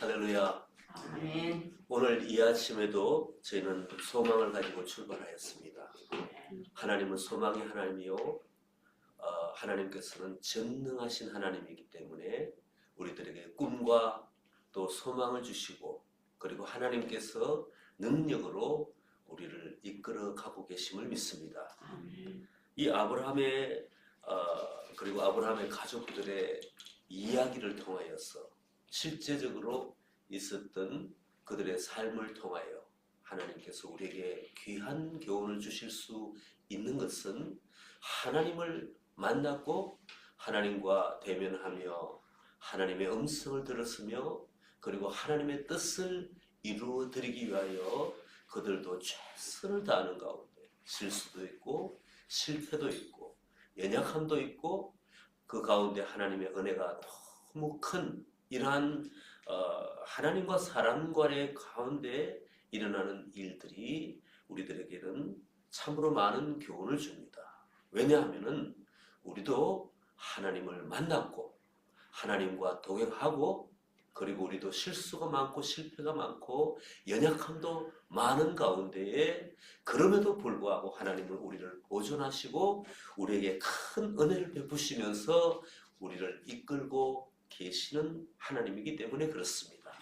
할렐루야. 아멘. 오늘 이 아침에도 저희는 소망을 가지고 출발하였습니다. 하나님은 소망의 하나님이요, 하나님께서는 전능하신 하나님이기 때문에 우리들에게 꿈과 또 소망을 주시고, 그리고 하나님께서 능력으로 우리를 이끌어 가고 계심을 믿습니다. 아멘. 이 아브라함의 그리고 아브라함의 가족들의 이야기를 통하여서 실제적으로 있었던 그들의 삶을 통하여 하나님께서 우리에게 귀한 교훈을 주실 수 있는 것은 하나님을 만났고 하나님과 대면하며 하나님의 음성을 들었으며 그리고 하나님의 뜻을 이루어 드리기 위하여 그들도 최선을 다하는 가운데 실수도 있고 실패도 있고 연약함도 있고 그 가운데 하나님의 은혜가 너무 큰 이러한 하나님과 사람 간의 가운데 일어나는 일들이 우리들에게는 참으로 많은 교훈을 줍니다. 왜냐하면은 우리도 하나님을 만났고 하나님과 동행하고 그리고 우리도 실수가 많고 실패가 많고 연약함도 많은 가운데에 그럼에도 불구하고 하나님은 우리를 보존하시고 우리에게 큰 은혜를 베푸시면서 우리를 이끌고 계시는 하나님이기 때문에 그렇습니다.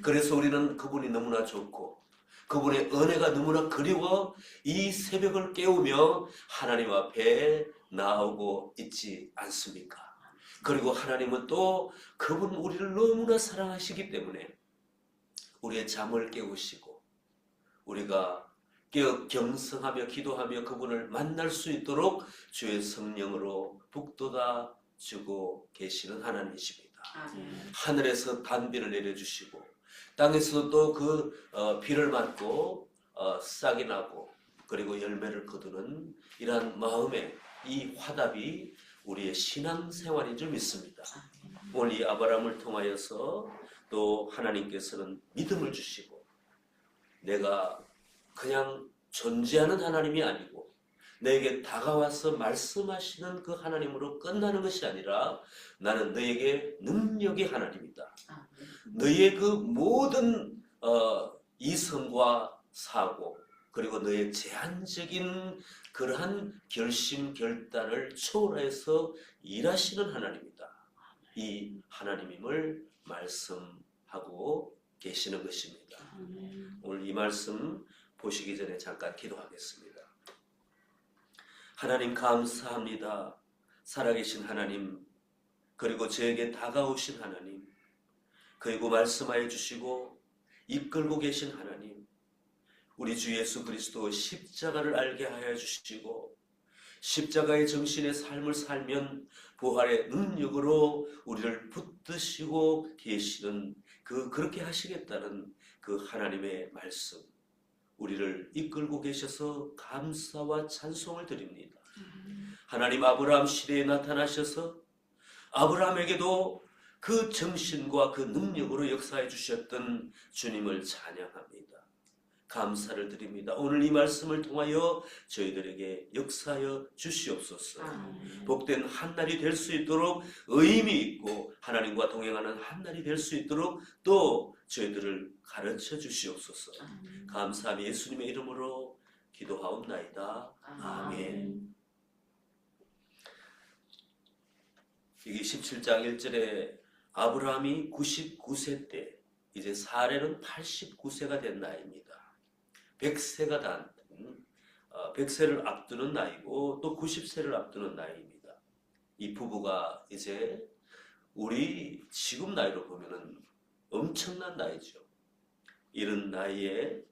그래서 우리는 그분이 너무나 좋고 그분의 은혜가 너무나 그리워 이 새벽을 깨우며 하나님 앞에 나오고 있지 않습니까? 그리고 하나님은 또 그분 우리를 너무나 사랑하시기 때문에 우리의 잠을 깨우시고 우리가 경성하며 기도하며 그분을 만날 수 있도록 주의 성령으로 북돋아 주고 계시는 하나님이십니다. 아멘. 하늘에서 단비를 내려주시고 땅에서도 또 그 비를 맞고 싹이 나고 그리고 열매를 거두는 이러한 마음의 이 화답이 우리의 신앙생활인 줄 믿습니다. 오늘 이 아브라함을 통하여서 또 하나님께서는 믿음을 주시고 내가 그냥 존재하는 하나님이 아니고 너에게 다가와서 말씀하시는 그 하나님으로 끝나는 것이 아니라 나는 너에게 능력의 하나님이다. 너의 그 모든 이성과 사고 그리고 너의 제한적인 그러한 결심 결단을 초월해서 일하시는 하나님이다. 이 하나님임을 말씀하고 계시는 것입니다. 오늘 이 말씀 보시기 전에 잠깐 기도하겠습니다. 하나님 감사합니다. 살아계신 하나님 그리고 저에게 다가오신 하나님 그리고 말씀하여 주시고 이끌고 계신 하나님 우리 주 예수 그리스도 십자가를 알게 하여 주시고 십자가의 정신의 삶을 살면 부활의 능력으로 우리를 붙드시고 계시는 그렇게 하시겠다는 그 하나님의 말씀 우리를 이끌고 계셔서 감사와 찬송을 드립니다. 하나님 아브라함 시대에 나타나셔서 아브라함에게도 그 정신과 그 능력으로 역사해 주셨던 주님을 찬양합니다. 감사를 드립니다. 오늘 이 말씀을 통하여 저희들에게 역사하여 주시옵소서. 복된 한날이 될 수 있도록 의미 있고 하나님과 동행하는 한날이 될 수 있도록 또 저희들을 가르쳐 주시옵소서. 감사하며 예수님의 이름으로 기도하옵나이다. 아멘. 이게 17장 1절에 아브라함이 99세 때 이제 사례는 89세가 된 나이입니다. 100세가 단 100세를 앞두는 나이고 또 90세를 앞두는 나이입니다. 이 부부가 이제 우리 지금 나이로 보면은 엄청난 나이죠. 이런 나이에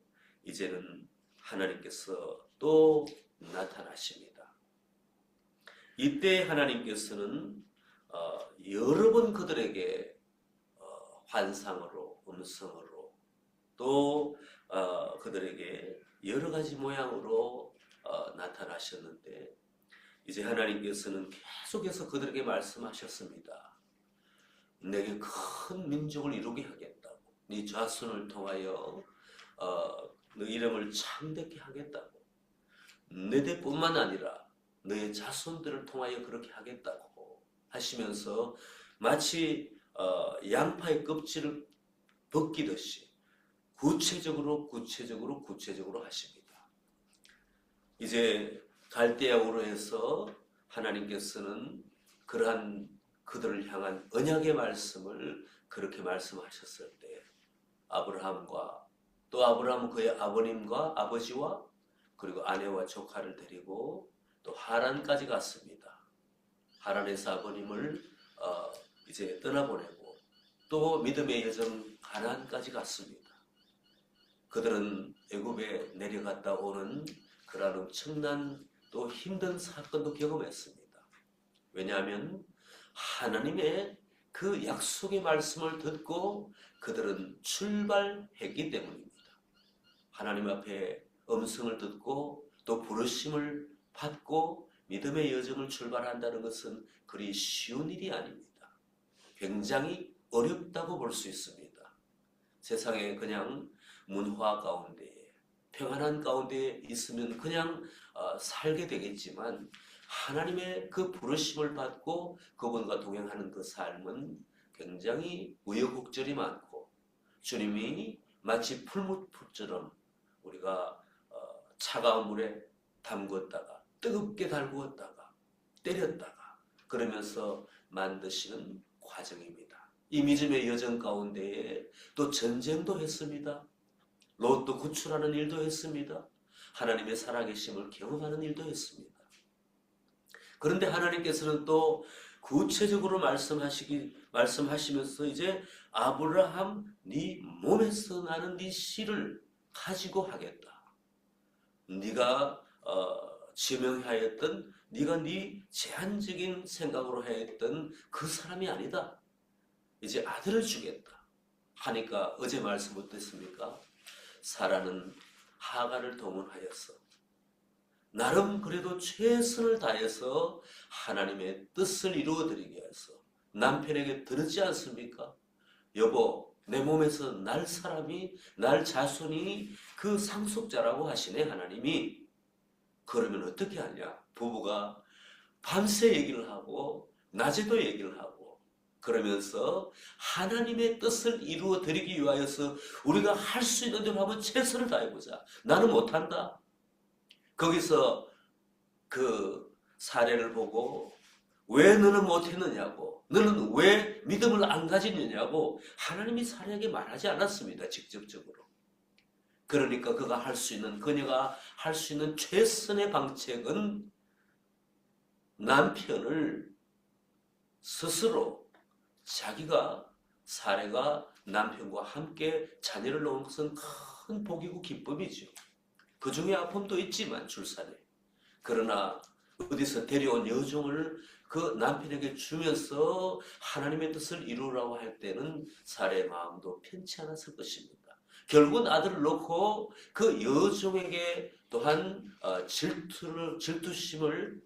이제는 하나님께서 또 나타나십니다. 이때 하나님께서는 여러 번 그들에게 환상으로 음성으로 또 그들에게 여러 가지 모양으로 나타나셨는데 이제 하나님께서는 계속해서 그들에게 말씀하셨습니다. 내게 큰 민족을 이루게 하겠다고 네 자손을 통하여 너 이름을 창대케 하겠다고 너희뿐만 아니라 너의 자손들을 통하여 그렇게 하겠다고 하시면서 마치 양파의 껍질을 벗기듯이 구체적으로 하십니다. 이제 갈대아우로 해서 하나님께서는 그러한 그들을 향한 언약의 말씀을 그렇게 말씀하셨을 때 아브라함과 또 아브라함은 그의 아버님과 아버지와 그리고 아내와 조카를 데리고 또 하란까지 갔습니다. 하란에서 아버님을 이제 떠나보내고 또 믿음의 여정 가나안까지 갔습니다. 그들은 애굽에 내려갔다 오는 그러한 엄청난 또 힘든 사건도 경험했습니다. 왜냐하면 하나님의 그 약속의 말씀을 듣고 그들은 출발했기 때문입니다. 하나님 앞에 음성을 듣고 또 부르심을 받고 믿음의 여정을 출발한다는 것은 그리 쉬운 일이 아닙니다. 굉장히 어렵다고 볼 수 있습니다. 세상에 그냥 문화 가운데 평안한 가운데 있으면 그냥 살게 되겠지만 하나님의 그 부르심을 받고 그분과 동행하는 그 삶은 굉장히 우여곡절이 많고 주님이 마치 풀무풀처럼 우리가 차가운 물에 담궜다가 뜨겁게 달구었다가 때렸다가 그러면서 만드시는 과정입니다. 이 믿음의 여정 가운데에 또 전쟁도 했습니다. 롯도 구출하는 일도 했습니다. 하나님의 살아계심을 경험하는 일도 했습니다. 그런데 하나님께서는 또 구체적으로 말씀하시면서 이제 아브라함 네 몸에서 나는 네 씨를 가지고 하겠다. 네가 지명하였던 네가 네 제한적인 생각으로 했던 그 사람이 아니다. 이제 아들을 주겠다 하니까 어제 말씀 어땠습니까? 사라는 하갈을 동원하여서 나름 그래도 최선을 다해서 하나님의 뜻을 이루어드리기 위해서 남편에게 들었지 않습니까? 여보, 내 몸에서 날 사람이, 날 자손이 그 상속자라고 하시네 하나님이. 그러면 어떻게 하냐? 부부가 밤새 얘기를 하고 낮에도 얘기를 하고 그러면서 하나님의 뜻을 이루어드리기 위하여서 우리가 할 수 있는 대로 한번 최선을 다해보자. 나는 못한다. 거기서 그 사례를 보고 왜 너는 못했느냐고, 너는 왜 믿음을 안 가지느냐고 하나님이 사례에게 말하지 않았습니다. 직접적으로. 그러니까 그녀가 할 수 있는 최선의 방책은 남편을 스스로 자기가 사례가 남편과 함께 자녀를 낳은 것은 큰 복이고 기쁨이죠. 그 중에 아픔도 있지만 출산에. 그러나 어디서 데려온 여종을 그 남편에게 주면서 하나님의 뜻을 이루라고 할 때는 사례의 마음도 편치 않았을 것입니다. 결국은 아들을 놓고 그 여종에게 또한 질투심을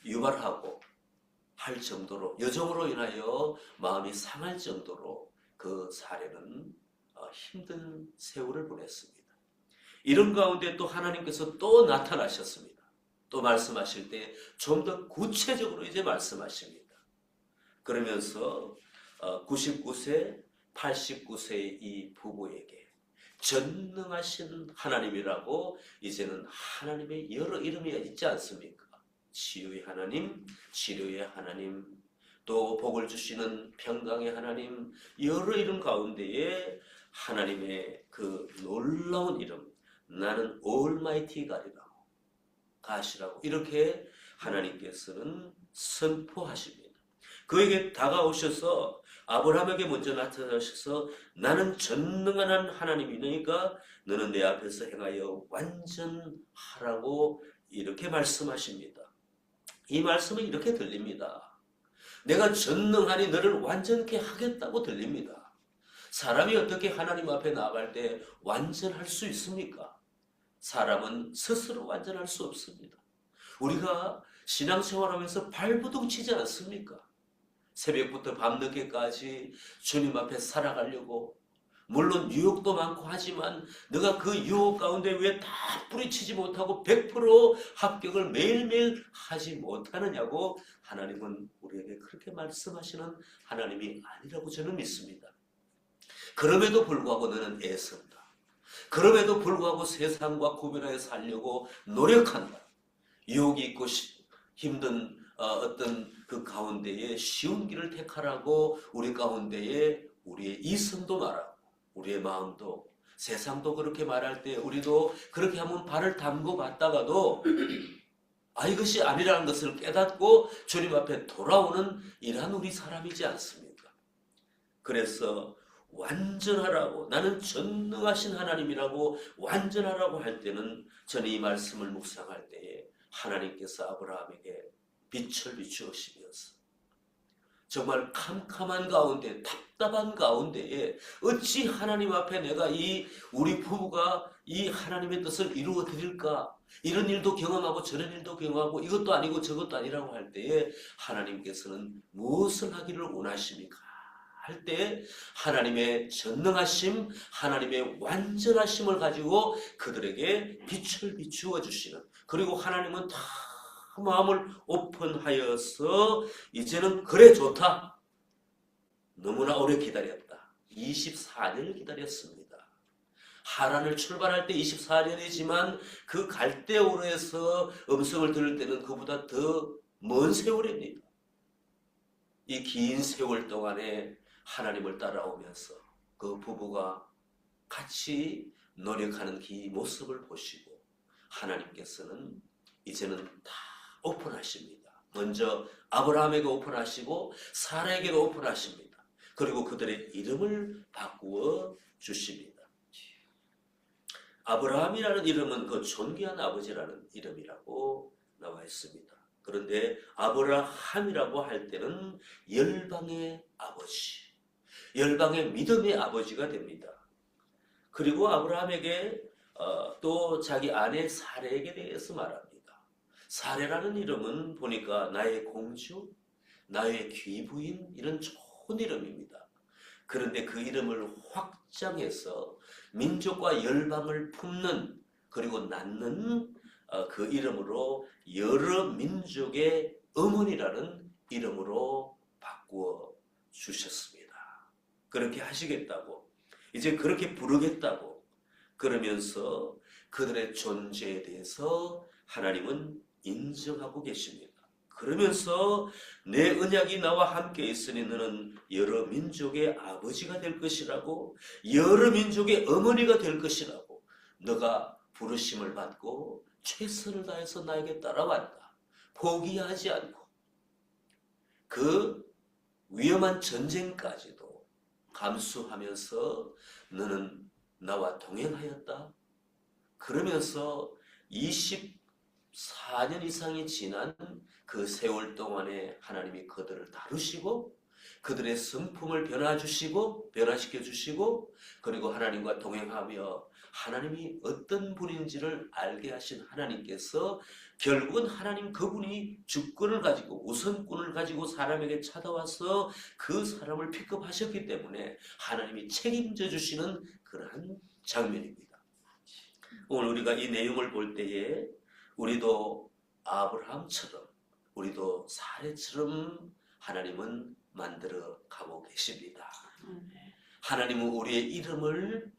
유발하고 할 정도로 여종으로 인하여 마음이 상할 정도로 그 사례는 힘든 세월을 보냈습니다. 이런 가운데 또 하나님께서 또 나타나셨습니다. 또 말씀하실 때 좀 더 구체적으로 이제 말씀하십니다. 그러면서 99세, 89세의 이 부부에게 전능하신 하나님이라고 이제는 하나님의 여러 이름이 있지 않습니까? 치유의 하나님, 치료의 하나님, 또 복을 주시는 평강의 하나님, 여러 이름 가운데에 하나님의 그 놀라운 이름, 나는 올마이티 가시라고 이렇게 하나님께서는 선포하십니다. 그에게 다가오셔서 아브라함에게 먼저 나타나셔서 나는 전능한 하나님이니까 너는 내 앞에서 행하여 완전하라고 이렇게 말씀하십니다. 이 말씀은 이렇게 들립니다. 내가 전능하니 너를 완전케 하겠다고 들립니다. 사람이 어떻게 하나님 앞에 나아갈 때 완전할 수 있습니까? 사람은 스스로 완전할 수 없습니다. 우리가 신앙생활하면서 발부둥 치지 않습니까? 새벽부터 밤늦게까지 주님 앞에 살아가려고 물론 유혹도 많고 하지만 너가 그 유혹 가운데 왜 다 뿌리치지 못하고 100% 합격을 매일매일 하지 못하느냐고 하나님은 우리에게 그렇게 말씀하시는 하나님이 아니라고 저는 믿습니다. 그럼에도 불구하고 너는 애쓴다. 그럼에도 불구하고 세상과 구별하여 살려고 노력한다. 유혹이 있고 힘든 어떤 그 가운데에 쉬운 길을 택하라고 우리 가운데에 우리의 이성도 말하고 우리의 마음도 세상도 그렇게 말할 때 우리도 그렇게 한번 발을 담고 갔다가도 이것이 아니라는 것을 깨닫고 주님 앞에 돌아오는 이러한 우리 사람이지 않습니까? 그래서 완전하라고, 나는 전능하신 하나님이라고 완전하라고 할 때는 저는 이 말씀을 묵상할 때에 하나님께서 아브라함에게 빛을 비추시면서 정말 캄캄한 가운데, 답답한 가운데에 어찌 하나님 앞에 내가 우리 부부가 이 하나님의 뜻을 이루어 드릴까? 이런 일도 경험하고 저런 일도 경험하고 이것도 아니고 저것도 아니라고 할 때에 하나님께서는 무엇을 하기를 원하십니까? 할 때 하나님의 전능하심, 하나님의 완전하심을 가지고 그들에게 빛을 비추어 주시는, 그리고 하나님은 다 마음을 오픈하여서 이제는 그래 좋다. 너무나 오래 기다렸다. 24년을 기다렸습니다. 하란을 출발할 때 24년이지만 그 갈대오르에서 음성을 들을 때는 그보다 더 먼 세월입니다. 이 긴 세월 동안에 하나님을 따라오면서 그 부부가 같이 노력하는 그 모습을 보시고 하나님께서는 이제는 다 오픈하십니다. 먼저 아브라함에게 오픈하시고 사라에게도 오픈하십니다. 그리고 그들의 이름을 바꾸어 주십니다. 아브라함이라는 이름은 그 존귀한 아버지라는 이름이라고 나와 있습니다. 그런데 아브라함이라고 할 때는 열방의 아버지, 열방의 믿음의 아버지가 됩니다. 그리고 아브라함에게 또 자기 아내 사레에게 대해서 말합니다. 사레라는 이름은 보니까 나의 공주, 나의 귀부인, 이런 좋은 이름입니다. 그런데 그 이름을 확장해서 민족과 열방을 품는, 그리고 낳는 그 이름으로 여러 민족의 어머니라는 이름으로 바꾸어 주셨습니다. 그렇게 하시겠다고, 이제 그렇게 부르겠다고, 그러면서 그들의 존재에 대해서 하나님은 인정하고 계십니다. 그러면서 내 언약이 나와 함께 있으니 너는 여러 민족의 아버지가 될 것이라고, 여러 민족의 어머니가 될 것이라고, 너가 부르심을 받고 최선을 다해서 나에게 따라왔다. 포기하지 않고 그 위험한 전쟁까지도 감수하면서 너는 나와 동행하였다. 그러면서 24년 이상이 지난 그 세월 동안에 하나님이 그들을 다루시고 그들의 성품을 변화시켜 주시고 그리고 하나님과 동행하며 하나님이 어떤 분인지를 알게 하신 하나님께서 결국은 하나님 그분이 주권을 가지고 우선권을 가지고 사람에게 찾아와서 그 사람을 픽업하셨기 때문에 하나님이 책임져 주시는 그러한 장면입니다. 오늘 우리가 이 내용을 볼 때에 우리도 아브라함처럼 우리도 사례처럼 하나님은 만들어 가고 계십니다. 하나님은 우리의 이름을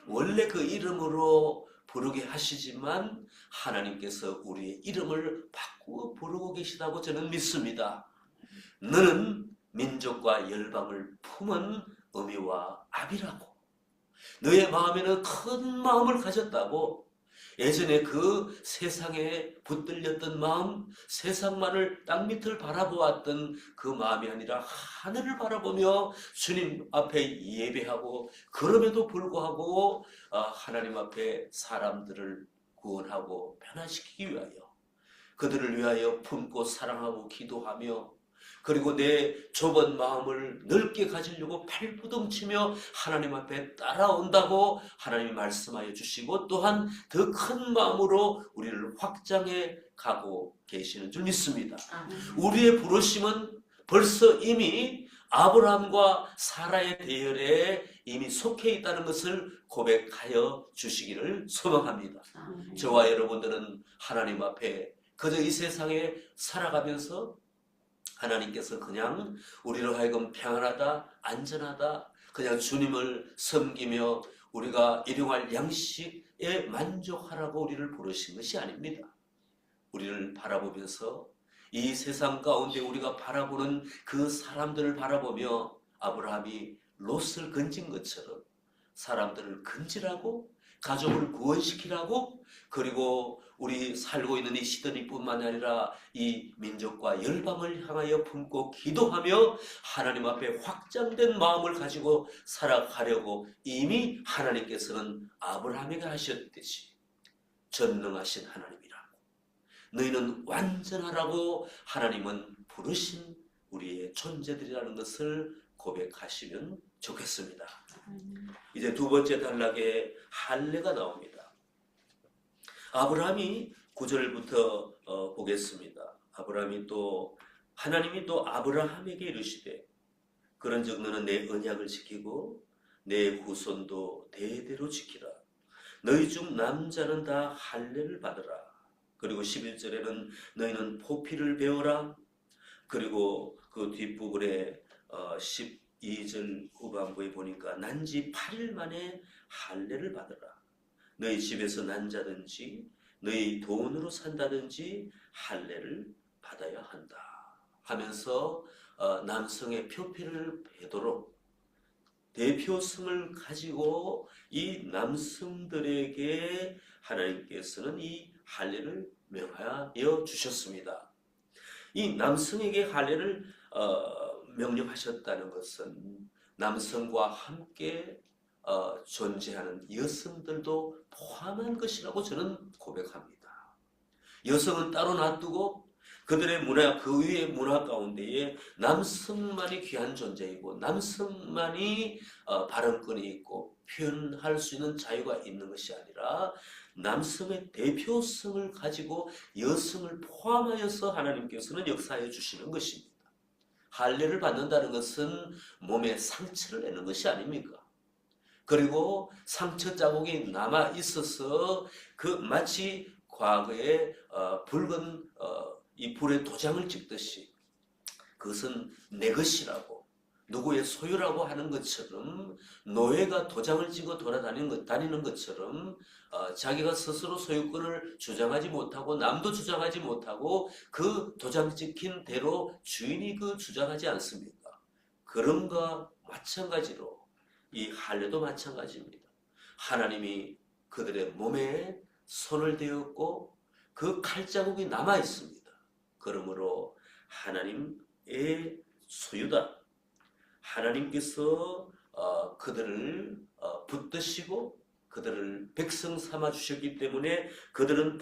원래 그 이름으로 부르게 하시지만 하나님께서 우리의 이름을 바꾸어 부르고 계시다고 저는 믿습니다. 너는 민족과 열방을 품은 어미와 아비라고, 너의 마음에는 큰 마음을 가졌다고, 예전에 그 세상에 붙들렸던 마음, 세상만을 땅밑을 바라보았던 그 마음이 아니라 하늘을 바라보며 주님 앞에 예배하고 그럼에도 불구하고 하나님 앞에 사람들을 구원하고 변화시키기 위하여 그들을 위하여 품고 사랑하고 기도하며 그리고 내 좁은 마음을 넓게 가지려고 발부둥치며 하나님 앞에 따라온다고 하나님이 말씀하여 주시고 또한 더 큰 마음으로 우리를 확장해 가고 계시는 줄 믿습니다. 우리의 부르심은 벌써 이미 아브라함과 사라의 대열에 이미 속해 있다는 것을 고백하여 주시기를 소망합니다. 저와 여러분들은 하나님 앞에 그저 이 세상에 살아가면서 하나님께서 그냥 우리로 하여금 평안하다, 안전하다, 그냥 주님을 섬기며 우리가 일용할 양식에 만족하라고 우리를 부르신 것이 아닙니다. 우리를 바라보면서 이 세상 가운데 우리가 바라보는 그 사람들을 바라보며 아브라함이 롯을 건진 것처럼 사람들을 건지라고, 가족을 구원시키라고, 그리고 우리 살고 있는 이 시드니뿐만 아니라 이 민족과 열방을 향하여 품고 기도하며 하나님 앞에 확장된 마음을 가지고 살아가려고 이미 하나님께서는 아브라함에게 하셨듯이 전능하신 하나님이라고, 너희는 완전하라고 하나님은 부르신 우리의 존재들이라는 것을 고백하시면 좋겠습니다. 이제 두 번째 단락에 할례가 나옵니다. 아브라함이 9절부터 보겠습니다. 하나님이 또 아브라함에게 이르시되 그런즉 너는 내 언약을 지키고 내 후손도 대대로 지키라. 너희 중 남자는 다 할례를 받으라. 그리고 11절에는 너희는 포피를 배워라. 그리고 그 뒷부분에 12절 후반부에 보니까 난지 8일 만에 할례를 받으라. 너희 집에서 난 자든지 너희 돈으로 산다든지 할례를 받아야 한다 하면서 남성의 표피를 베도록 대표성을 가지고 이 남성들에게 하나님께서는 이 할례를 명하여 주셨습니다. 이 남성에게 할례를 명령하셨다는 것은 남성과 함께 존재하는 여성들도 포함한 것이라고 저는 고백합니다. 여성은 따로 놔두고 그들의 문화, 그 위의 문화 가운데에 남성만이 귀한 존재이고 남성만이 발언권이 있고 표현할 수 있는 자유가 있는 것이 아니라 남성의 대표성을 가지고 여성을 포함하여서 하나님께서는 역사해 주시는 것입니다. 할례를 받는다는 것은 몸에 상처를 내는 것이 아닙니까? 그리고 상처 자국이 남아 있어서 그 마치 과거에 붉은 이 불에 도장을 찍듯이 그것은 내 것이라고 누구의 소유라고 하는 것처럼 노예가 도장을 찍어 돌아다니는 것처럼 자기가 스스로 소유권을 주장하지 못하고 남도 주장하지 못하고 그 도장 찍힌 대로 주인이 그 주장하지 않습니까? 그런가 마찬가지로 이 할례도 마찬가지입니다. 하나님이 그들의 몸에 손을 대었고 그 칼자국이 남아 있습니다. 그러므로 하나님의 소유다. 하나님께서 그들을 붙드시고 그들을 백성 삼아 주셨기 때문에 그들은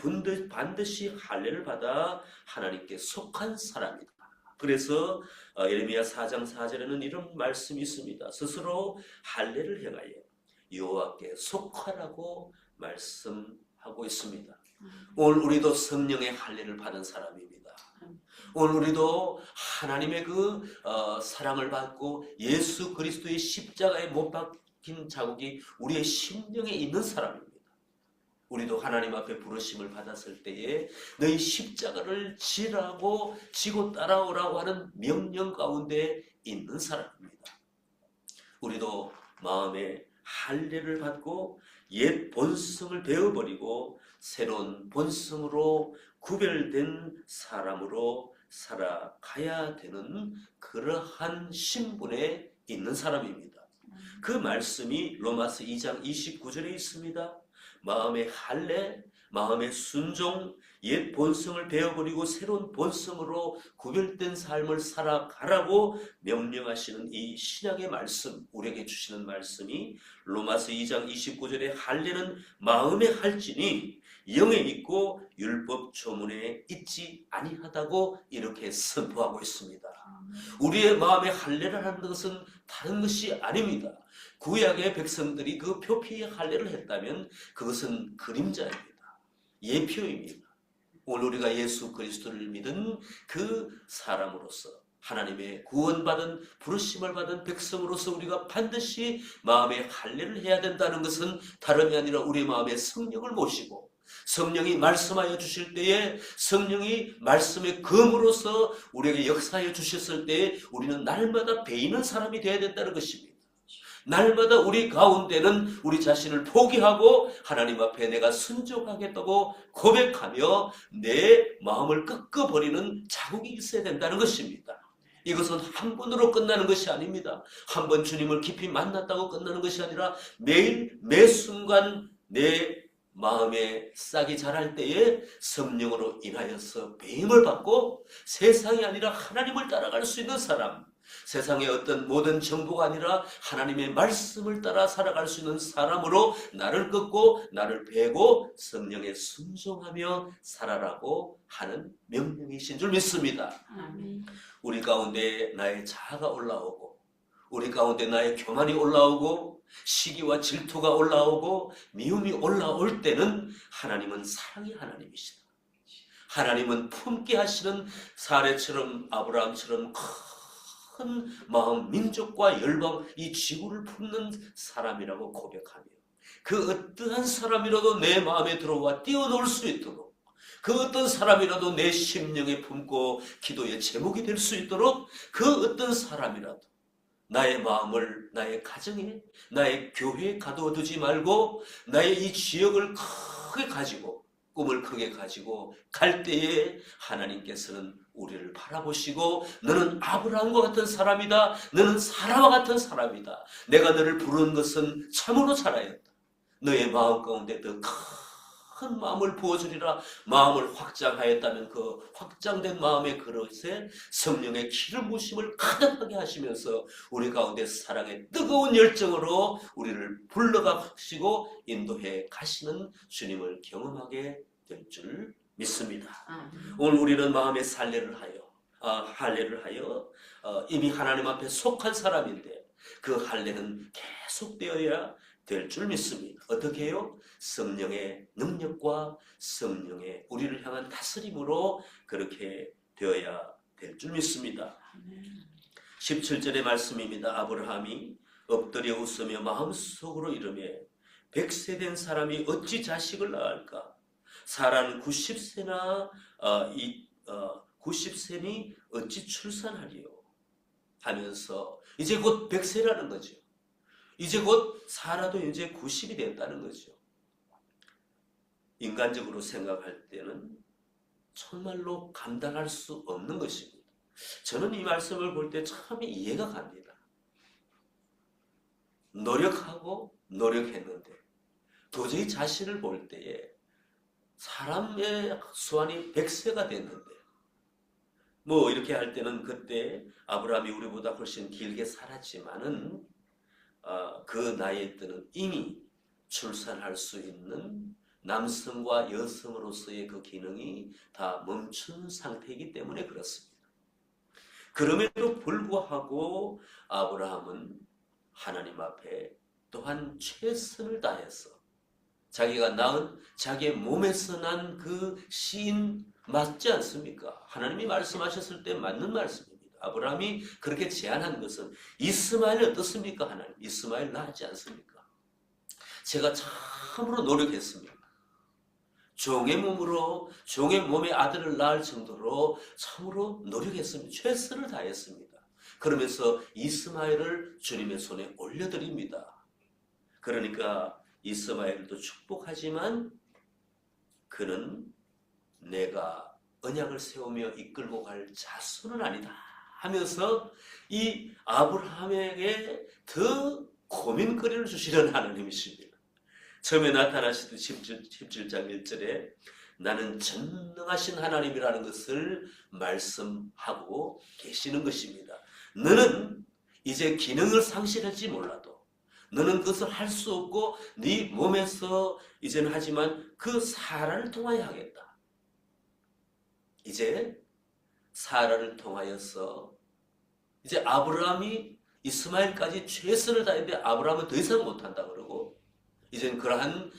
반드시 할례를 받아 하나님께 속한 사람이다. 그래서 예레미야 4장 4절에는 이런 말씀이 있습니다. 스스로 할례를 행하여 여호와께 속하라고 말씀하고 있습니다. 오늘 우리도 성령의 할례를 받은 사람입니다. 오늘 우리도 하나님의 그 사랑을 받고 예수 그리스도의 십자가에 못 박힌 자국이 우리의 심령에 있는 사람입니다. 우리도 하나님 앞에 부르심을 받았을 때에 너희 십자가를 지고 따라오라고 하는 명령 가운데 있는 사람입니다. 우리도 마음에 할례를 받고 옛 본성을 베어버리고 새로운 본성으로 구별된 사람으로 살아가야 되는 그러한 신분에 있는 사람입니다. 그 말씀이 로마서 2장 29절에 있습니다. 마음의 할례, 마음의 순종, 옛 본성을 베어버리고 새로운 본성으로 구별된 삶을 살아가라고 명령하시는 이 신약의 말씀, 우리에게 주시는 말씀이 로마서 2장 29절에 할례는 마음에 할지니 영에 있고 율법 조문에 있지 아니하다고 이렇게 선포하고 있습니다. 우리의 마음에 할례를 하는 것은 다른 것이 아닙니다. 구약의 백성들이 그 표피의 할례를 했다면 그것은 그림자입니다. 예표입니다. 오늘 우리가 예수 그리스도를 믿은 그 사람으로서 하나님의 구원받은 부르심을 받은 백성으로서 우리가 반드시 마음에 할례를 해야 된다는 것은 다름이 아니라 우리 마음에 성령을 모시고 성령이 말씀하여 주실 때에 성령이 말씀의 검으로서 우리에게 역사하여 주셨을 때에 우리는 날마다 배이는 사람이 되어야 된다는 것입니다. 날마다 우리 가운데는 우리 자신을 포기하고 하나님 앞에 내가 순종하겠다고 고백하며 내 마음을 꺾어버리는 자국이 있어야 된다는 것입니다. 이것은 한 번으로 끝나는 것이 아닙니다. 한 번 주님을 깊이 만났다고 끝나는 것이 아니라 매일 매 순간 내 마음에 싹이 자랄 때에 성령으로 인하여서 배임을 받고 세상이 아니라 하나님을 따라갈 수 있는 사람, 세상의 어떤 모든 정보가 아니라 하나님의 말씀을 따라 살아갈 수 있는 사람으로 나를 꺾고 나를 베고 성령에 순종하며 살아라고 하는 명령이신 줄 믿습니다. 아멘. 우리 가운데 나의 자아가 올라오고 우리 가운데 나의 교만이 올라오고 시기와 질투가 올라오고 미움이 올라올 때는 하나님은 사랑의 하나님이시다. 하나님은 품게 하시는 사례처럼 아브라함처럼 큰 마음, 민족과 열방, 이 지구를 품는 사람이라고 고백하며 그 어떠한 사람이라도 내 마음에 들어와 뛰어놀 수 있도록 그 어떤 사람이라도 내 심령에 품고 기도의 제목이 될 수 있도록 그 어떤 사람이라도 나의 마음을 나의 가정에 나의 교회에 가둬두지 말고 나의 이 지역을 크게 가지고 꿈을 크게 가지고 갈 때에 하나님께서는 우리를 바라보시고 너는 아브라함과 같은 사람이다. 너는 사라와 같은 사람이다. 내가 너를 부른 것은 참으로 잘하였다. 너의 마음 가운데 더 큰 마음을 부어주리라. 마음을 확장하였다는 그 확장된 마음의 그릇에 성령의 기름 부으심을 가득하게 하시면서 우리 가운데 사랑의 뜨거운 열정으로 우리를 불러가시고 인도해 가시는 주님을 경험하게 될 줄 믿습니다. 오늘 우리는 마음의 할례를 하여 이미 하나님 앞에 속한 사람인데 그 할례는 계속되어야 될 줄 믿습니다. 어떻게 해요? 성령의 능력과 성령의 우리를 향한 다스림으로 그렇게 되어야 될 줄 믿습니다. 17절의 말씀입니다. 아브라함이 엎드려 웃으며 마음속으로 이르매 100세 된 사람이 어찌 자식을 낳을까? 사라는 90세나 90세니 어찌 출산하리요? 하면서 이제 곧 100세라는 거죠. 이제 곧 사라도 이제 90이 됐다는 거죠. 인간적으로 생각할 때는 정말로 감당할 수 없는 것입니다. 저는 이 말씀을 볼 때 참 이해가 갑니다. 노력하고 노력했는데 도저히 자신을 볼 때에 사람의 수완이 100세가 됐는데 뭐 이렇게 할 때는 그때 아브라함이 우리보다 훨씬 길게 살았지만은 그 나이에 때는 이미 출산할 수 있는 남성과 여성으로서의 그 기능이 다 멈춘 상태이기 때문에 그렇습니다. 그럼에도 불구하고 아브라함은 하나님 앞에 또한 최선을 다해서 자기가 낳은 자기의 몸에서 난 그 시인 맞지 않습니까? 하나님이 말씀하셨을 때 맞는 말씀입니다. 아브라함이 그렇게 제안한 것은 이스마엘 어떻습니까? 하나님 이스마엘 낳지 않습니까? 제가 참으로 노력했습니다. 종의 몸에 아들을 낳을 정도로 참으로 노력했습니다. 최선을 다했습니다. 그러면서 이스마엘을 주님의 손에 올려드립니다. 그러니까 이스마엘도 축복하지만 그는 내가 언약을 세우며 이끌고 갈 자손은 아니다 하면서 이 아브라함에게 더 고민거리를 주시려는 하나님이십니다. 처음에 나타나시던 17장 1절에 나는 전능하신 하나님이라는 것을 말씀하고 계시는 것입니다. 너는 이제 기능을 상실할지 몰라도 너는 그것을 할 수 없고 네 몸에서 이제는 하지만 그 사라를 통하여 하겠다. 이제 사라를 통하여서 이제 아브라함이 이스마엘까지 최선을 다했는데 아브라함은 더 이상 못한다 그러고 이제는 그러한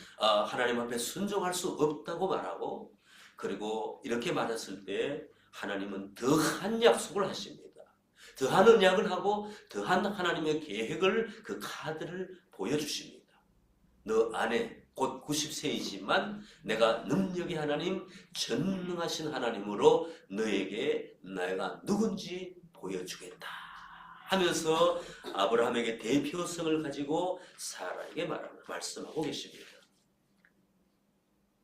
하나님 앞에 순종할 수 없다고 말하고 그리고 이렇게 말했을 때 하나님은 더한 약속을 하십니다. 더한 언약을 하고 더한 하나님의 계획을 그 카드를 보여주십니다. 너 안에 곧 90세이지만 내가 능력의 하나님 전능하신 하나님으로 너에게 내가 누군지 보여주겠다 하면서 아브라함에게 대표성을 가지고 사라에게 말씀하고 계십니다.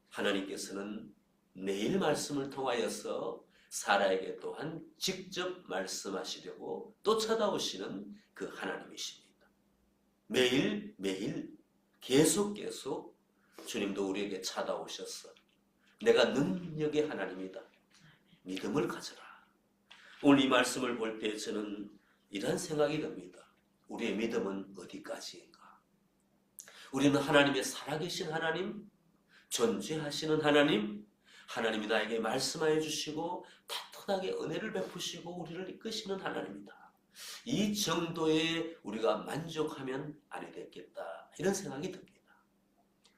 하나님께서는 매일 말씀을 통하여서 사라에게 또한 직접 말씀하시려고 또 찾아오시는 그 하나님이십니다. 매일 계속 주님도 우리에게 찾아오셔서 내가 능력의 하나님이다. 믿음을 가져라. 오늘 이 말씀을 볼 때 저는 이런 생각이 듭니다. 우리의 믿음은 어디까지인가? 우리는 하나님의 살아계신 하나님, 존재하시는 하나님, 하나님이 나에게 말씀하여 주시고 따뜻하게 은혜를 베푸시고 우리를 이끄시는 하나님이다. 이 정도에 우리가 만족하면 아니 되겠다. 이런 생각이 듭니다.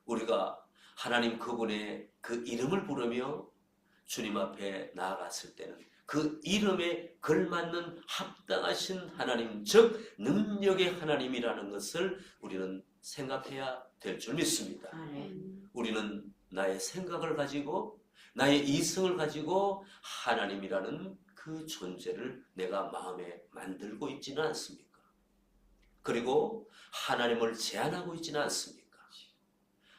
우리가 하나님 그분의 그 이름을 부르며 주님 앞에 나아갔을 때는 그 이름에 걸맞는 합당하신 하나님, 즉 능력의 하나님이라는 것을 우리는 생각해야 될 줄 믿습니다. 우리는 나의 생각을 가지고 나의 이성을 가지고 하나님이라는 그 존재를 내가 마음에 만들고 있지는 않습니까? 그리고 하나님을 제한하고 있지는 않습니까?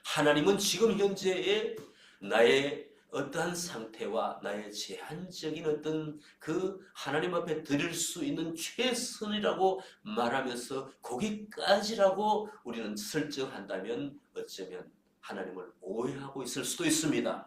하나님은 지금 현재의 나의 어떠한 상태와 나의 제한적인 어떤 그 하나님 앞에 드릴 수 있는 최선이라고 말하면서 거기까지라고 우리는 설정한다면 어쩌면 하나님을 오해하고 있을 수도 있습니다.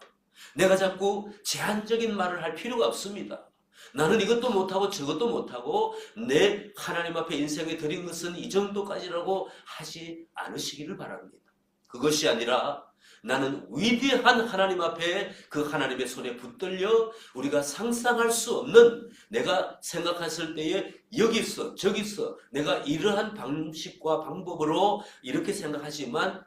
내가 자꾸 제한적인 말을 할 필요가 없습니다. 나는 이것도 못하고 저것도 못하고 내 하나님 앞에 인생에 드린 것은 이 정도까지라고 하지 않으시기를 바랍니다. 그것이 아니라 나는 위대한 하나님 앞에 그 하나님의 손에 붙들려 우리가 상상할 수 없는 내가 생각했을 때에 여기서 저기서 내가 이러한 방식과 방법으로 이렇게 생각하지만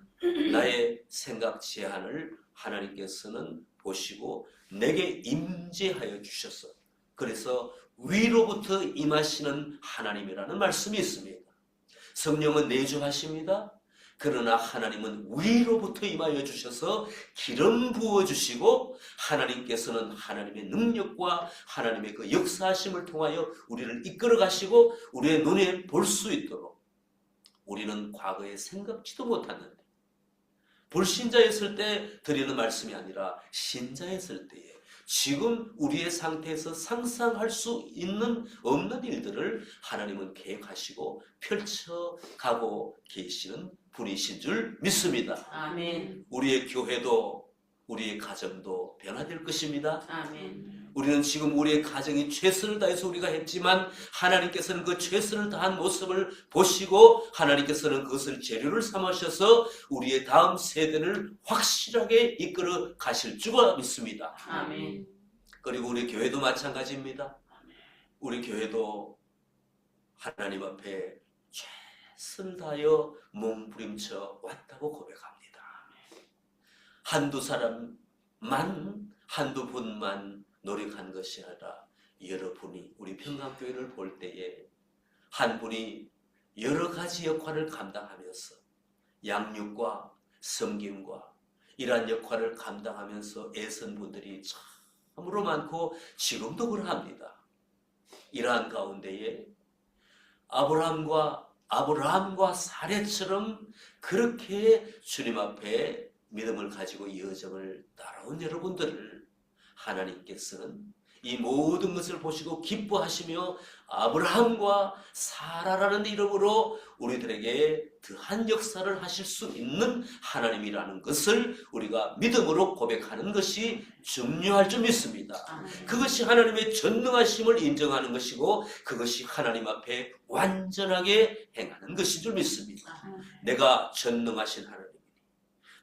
나의 생각 제한을 하나님께서는 보시고 내게 임재하여 주셨어. 그래서 위로부터 임하시는 하나님이라는 말씀이 있습니다. 성령은 내주하십니다. 그러나 하나님은 위로부터 임하여 주셔서 기름 부어주시고 하나님께서는 하나님의 능력과 하나님의 그 역사하심을 통하여 우리를 이끌어 가시고 우리의 눈에 볼 수 있도록 우리는 과거에 생각지도 못했는데 불신자였을 때 드리는 말씀이 아니라 신자였을 때에 지금 우리의 상태에서 상상할 수 있는 없는 일들을 하나님은 계획하시고 펼쳐가고 계시는 분이신 줄 믿습니다. 아멘. 우리의 교회도 우리의 가정도 변화될 것입니다. 아멘. 우리는 지금 우리의 가정이 최선을 다해서 우리가 했지만 하나님께서는 그 최선을 다한 모습을 보시고 하나님께서는 그것을 재료를 삼으셔서 우리의 다음 세대를 확실하게 이끌어 가실 줄 믿습니다. 아멘. 그리고 우리 교회도 마찬가지입니다. 우리 교회도 하나님 앞에 최선을 다하여 몸부림쳐 왔다고 고백합니다. 한두 사람만 한두 분만 노력한 것이 아니라 여러분이 우리 평강교회를 볼 때에 한 분이 여러 가지 역할을 감당하면서 양육과 섬김과 이러한 역할을 감당하면서 애쓴 분들이 참으로 많고 지금도 그러합니다. 이러한 가운데에 아브라함과 사례처럼 그렇게 주님 앞에 믿음을 가지고 이 여정을 따라온 여러분들을 하나님께서는 이 모든 것을 보시고 기뻐하시며 아브라함과 사라라는 이름으로 우리들에게 더한 역사를 하실 수 있는 하나님이라는 것을 우리가 믿음으로 고백하는 것이 중요할 줄 믿습니다. 그것이 하나님의 전능하심을 인정하는 것이고 그것이 하나님 앞에 완전하게 행하는 것인 줄 믿습니다. 내가 전능하신 하나님,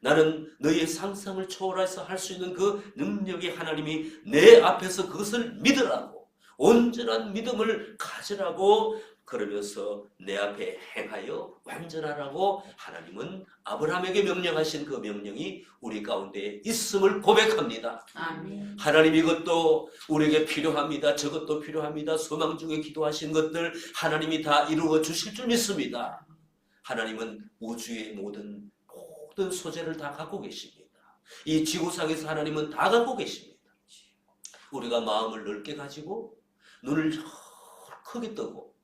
나는 너희의 상상을 초월해서 할 수 있는 그 능력의 하나님이 내 앞에서 그것을 믿으라고 온전한 믿음을 가지라고 그러면서 내 앞에 행하여 완전하라고 하나님은 아브라함에게 명령하신 그 명령이 우리 가운데 있음을 고백합니다. 아멘. 하나님 이것도 우리에게 필요합니다. 저것도 필요합니다. 소망 중에 기도하신 것들 하나님이 다 이루어 주실 줄 믿습니다. 하나님은 우주의 모든 소재를 다 갖고 계십니다. 이 지구상에서 하나님은 다 갖고 계십니다. 우리가 마음을 넓게 가지고 눈을 크게 뜨고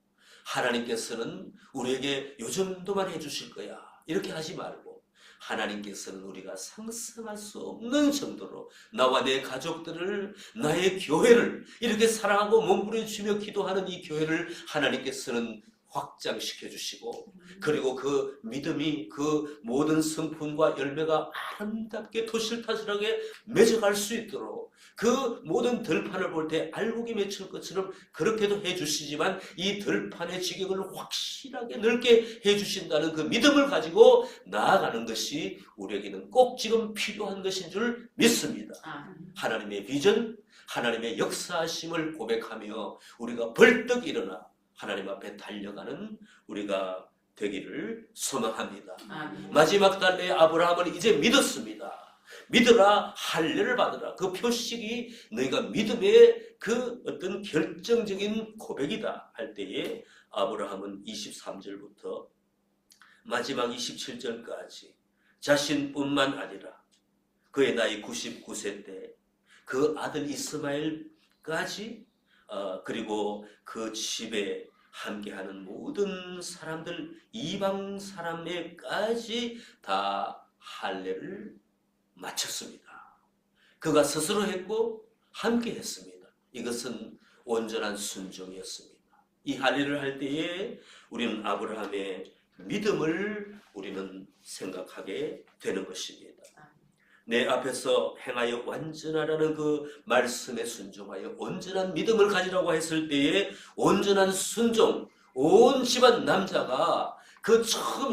하나님께서는 우리에게 요 정도만 해주실 거야 이렇게 하지 말고 하나님께서는 우리가 상상할 수 없는 정도로 나와 내 가족들을 나의 교회를 이렇게 사랑하고 몸부림치며 기도하는 이 교회를 하나님께서는 확장시켜 주시고 그리고 그 믿음이 그 모든 성품과 열매가 아름답게 토실타실하게 맺어갈 수 있도록 그 모든 들판을 볼 때 알곡이 맺힐 것처럼 그렇게도 해주시지만 이 들판의 지경을 확실하게 넓게 해주신다는 그 믿음을 가지고 나아가는 것이 우리에게는 꼭 지금 필요한 것인 줄 믿습니다. 하나님의 비전, 하나님의 역사하심을 고백하며 우리가 벌떡 일어나 하나님 앞에 달려가는 우리가 되기를 소망합니다. 마지막 달에 아브라함은 이제 믿었습니다. 믿으라 할례를 받으라. 그 표식이 너희가 믿음의 그 어떤 결정적인 고백이다 할 때에 아브라함은 23절부터 마지막 27절까지 자신뿐만 아니라 그의 나이 99세 때 그 아들 이스마엘까지 그리고 그 집에 함께하는 모든 사람들 이방 사람에까지 다 할례를 마쳤습니다. 그가 스스로 했고 함께 했습니다. 이것은 온전한 순종이었습니다. 이 할례를 할 때에 우리는 아브라함의 믿음을 우리는 생각하게 되는 것입니다. 내 앞에서 행하여 완전하라는 그 말씀에 순종하여 온전한 믿음을 가지라고 했을 때에 온전한 순종, 온 집안 남자가 그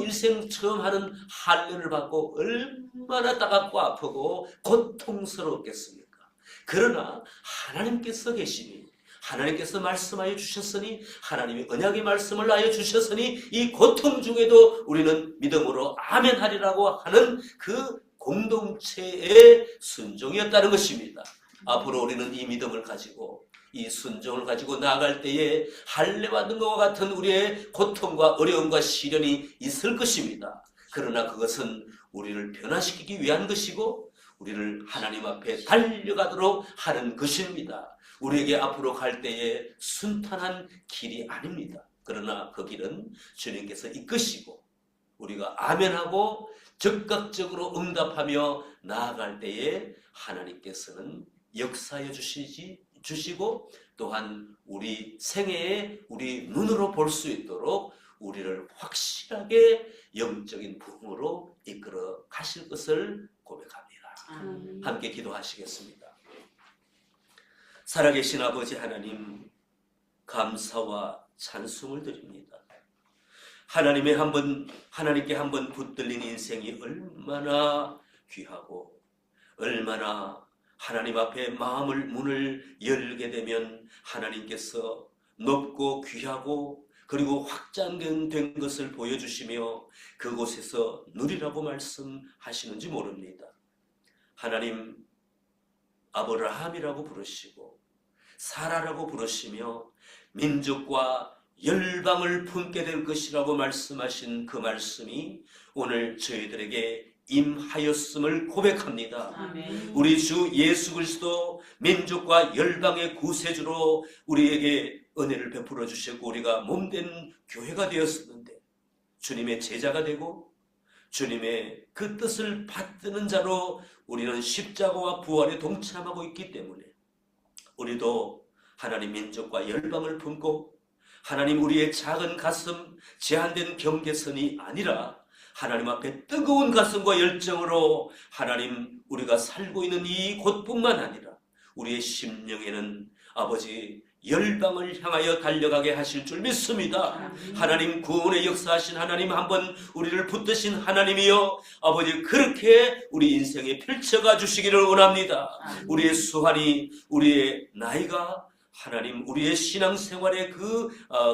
일생 처음 하는 할례를 받고 얼마나 따갑고 아프고 고통스럽겠습니까? 그러나 하나님께서 계시니 하나님께서 말씀하여 주셨으니 하나님의 언약의 말씀을 하여 주셨으니 이 고통 중에도 우리는 믿음으로 아멘 하리라고 하는 그 공동체의 순종이었다는 것입니다. 앞으로 우리는 이 믿음을 가지고 이 순종을 가지고 나아갈 때에 할례 받은 것과 같은 우리의 고통과 어려움과 시련이 있을 것입니다. 그러나 그것은 우리를 변화시키기 위한 것이고 우리를 하나님 앞에 달려가도록 하는 것입니다. 우리에게 앞으로 갈 때에 순탄한 길이 아닙니다. 그러나 그 길은 주님께서 이끄시고 우리가 아멘하고 적극적으로 응답하며 나아갈 때에 하나님께서는 역사해 주시고 또한 우리 생애에 우리 눈으로 볼 수 있도록 우리를 확실하게 영적인 부흥으로 이끌어 가실 것을 고백합니다. 함께 기도하시겠습니다. 살아계신 아버지 하나님, 감사와 찬송을 드립니다. 하나님께 한번 붙들린 인생이 얼마나 귀하고 얼마나 하나님 앞에 문을 열게 되면 하나님께서 높고 귀하고 그리고 확장된 것을 보여주시며 그곳에서 누리라고 말씀하시는지 모릅니다. 하나님 아브라함이라고 부르시고 사라라고 부르시며 민족과 열방을 품게 될 것이라고 말씀하신 그 말씀이 오늘 저희들에게 임하였음을 고백합니다. 아멘. 우리 주 예수 그리스도 민족과 열방의 구세주로 우리에게 은혜를 베풀어 주셨고 우리가 몸된 교회가 되었었는데 주님의 제자가 되고 주님의 그 뜻을 받드는 자로 우리는 십자가와 부활에 동참하고 있기 때문에 우리도 하나님 민족과 열방을 품고 하나님 우리의 작은 가슴, 제한된 경계선이 아니라 하나님 앞에 뜨거운 가슴과 열정으로 하나님 우리가 살고 있는 이곳뿐만 아니라 우리의 심령에는 아버지 열방을 향하여 달려가게 하실 줄 믿습니다. 하나님 구원의 역사하신 하나님 한번 우리를 붙드신 하나님이여 아버지 그렇게 우리 인생에 펼쳐가 주시기를 원합니다. 우리의 수완이 우리의 나이가 하나님 우리의 신앙생활의 그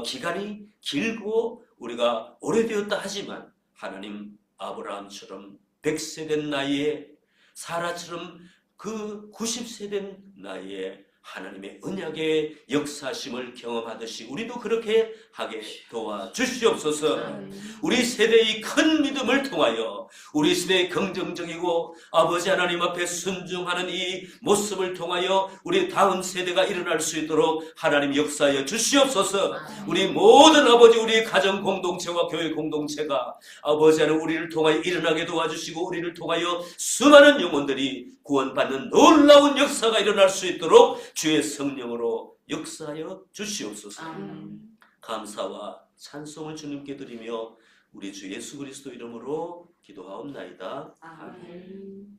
기간이 길고 우리가 오래되었다 하지만 하나님 아브라함처럼 100세 된 나이에 사라처럼 그 90세 된 나이에 하나님의 언약의 역사심을 경험하듯이 우리도 그렇게 하게 도와주시옵소서. 우리 세대의 큰 믿음을 통하여 우리 세대의 긍정적이고 아버지 하나님 앞에 순종하는 이 모습을 통하여 우리 다음 세대가 일어날 수 있도록 하나님 역사하여 주시옵소서. 우리 모든 아버지 우리 가정 공동체와 교회 공동체가 아버지 하나님 우리를 통하여 일어나게 도와주시고 우리를 통하여 수많은 영혼들이 구원받는 놀라운 역사가 일어날 수 있도록 주의 성령으로 역사하여 주시옵소서. 감사와 찬송을 주님께 드리며 우리 주 예수 그리스도 이름으로 기도하옵나이다. 아멘.